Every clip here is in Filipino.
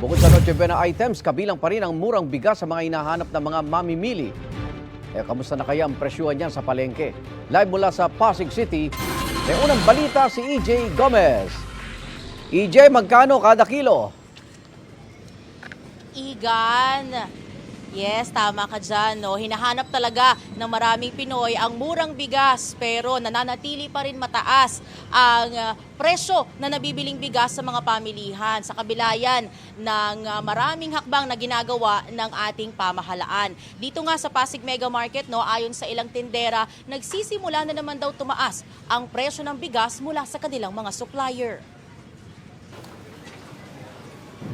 Bukod sa Noche Buena items, kabilang pa rin ang murang bigas sa mga hinahanap ng mga mamimili. Kamusta na kaya ang presyuhan niyan sa palengke? Live mula sa Pasig City, may unang balita si EJ Gomez. EJ, magkano kada kilo? Igan, yes, tama ka dyan. No? Hinahanap talaga ng maraming Pinoy ang murang bigas pero nananatili pa rin mataas ang presyo na nabibiling bigas sa mga pamilihan. Sa kabila yan ng maraming hakbang na ginagawa ng ating pamahalaan. Dito nga sa Pasig Mega Market, no, ayon sa ilang tindera, nagsisimula na naman daw tumaas ang presyo ng bigas mula sa kanilang mga supplier.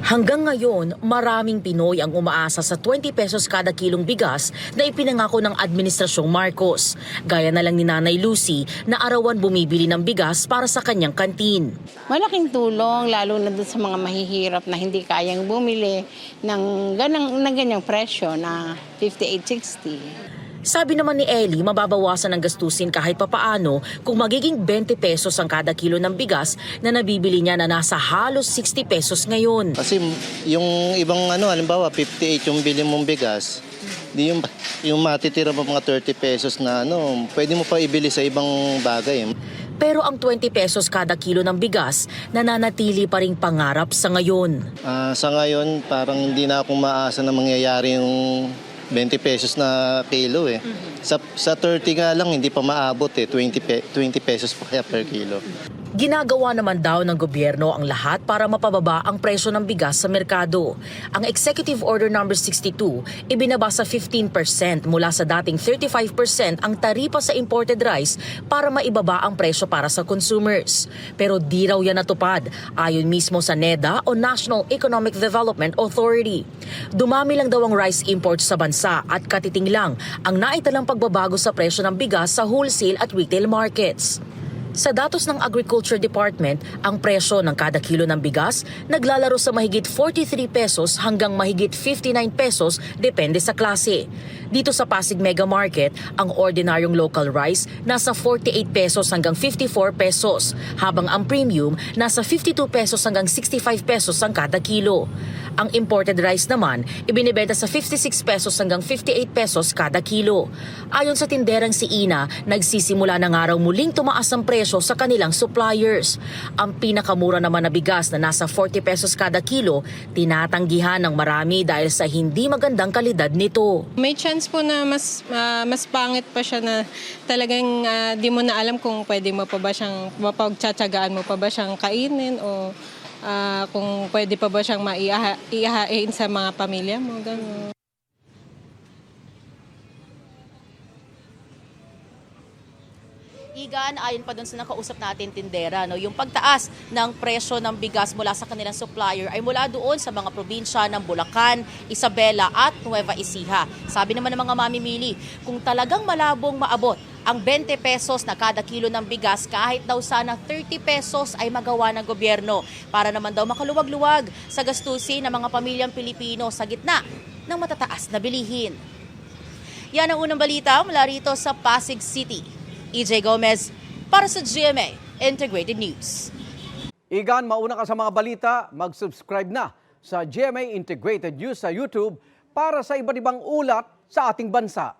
Hanggang ngayon, maraming Pinoy ang umaasa sa 20 pesos kada kilong bigas na ipinangako ng Administrasyong Marcos. Gaya na lang ni Nanay Lucy na arawan bumibili ng bigas para sa kanyang kantin. Malaking tulong lalo na doon sa mga mahihirap na hindi kayang bumili ng ganyang presyo na 58.60. Sabi naman ni Ellie, mababawasan ang gastusin kahit papaano kung magiging 20 pesos ang kada kilo ng bigas na nabibili niya na nasa halos 60 pesos ngayon. Kasi yung ibang halimbawa 58 yung bili mong bigas, yung matitira mo mga 30 pesos na pwede mo pa ibili sa ibang bagay. Pero ang 20 pesos kada kilo ng bigas nananatili pa ring pangarap sa ngayon. Sa ngayon, parang hindi na akong maasa na mangyayari yung 20 pesos na kilo . Sa 30 nga lang, hindi pa maabot . 20 pesos pa kaya per kilo. Ginagawa naman daw ng gobyerno ang lahat para mapababa ang presyo ng bigas sa merkado. Ang Executive Order No. 62, ibinaba sa 15% mula sa dating 35% ang taripa sa imported rice para maibaba ang presyo para sa consumers. Pero di raw yan natupad, ayon mismo sa NEDA o National Economic Development Authority. Dumami lang daw ang rice imports sa bansa at katiting lang ang naitalang pagbabago sa presyo ng bigas sa wholesale at retail markets. Sa datos ng Agriculture Department, ang presyo ng kada kilo ng bigas naglalaro sa mahigit 43 pesos hanggang mahigit 59 pesos depende sa klase. Dito sa Pasig Mega Market, ang ordinaryong local rice nasa 48 pesos hanggang 54 pesos, habang ang premium nasa 52 pesos hanggang 65 pesos ang kada kilo. Ang imported rice naman, ibinibenta sa 56 pesos hanggang 58 pesos kada kilo. Ayon sa tinderang si Ina, nagsisimula na nga raw muling tumaas ang presyo sa kanilang suppliers. Ang pinakamura naman na bigas na nasa 40 pesos kada kilo, tinatanggihan ng marami dahil sa hindi magandang kalidad nito. May chance po na mas pangit pa siya na talagang di mo na alam kung pwede mo pa ba siyang, mapagtsatsagaan mo pa ba siyang kainin o kung pwede pa ba siyang maihahain sa mga pamilya mo, gano'n. Igan, ayon pa dun sa nakausap natin tindera, no, yung pagtaas ng presyo ng bigas mula sa kanilang supplier ay mula doon sa mga probinsya ng Bulacan, Isabela at Nueva Ecija. Sabi naman ng mga mamimili, kung talagang malabong maabot ang 20 pesos na kada kilo ng bigas, kahit daw sana 30 pesos ay magawa ng gobyerno para naman daw makaluwag-luwag sa gastusin ng mga pamilyang Pilipino sa gitna ng matataas na bilihin. Yan ang unang balita mula rito sa Pasig City. EJ Gomez para sa GMA Integrated News. Igan, mauna ka sa mga balita, mag-subscribe na sa GMA Integrated News sa YouTube para sa iba't ibang ulat sa ating bansa.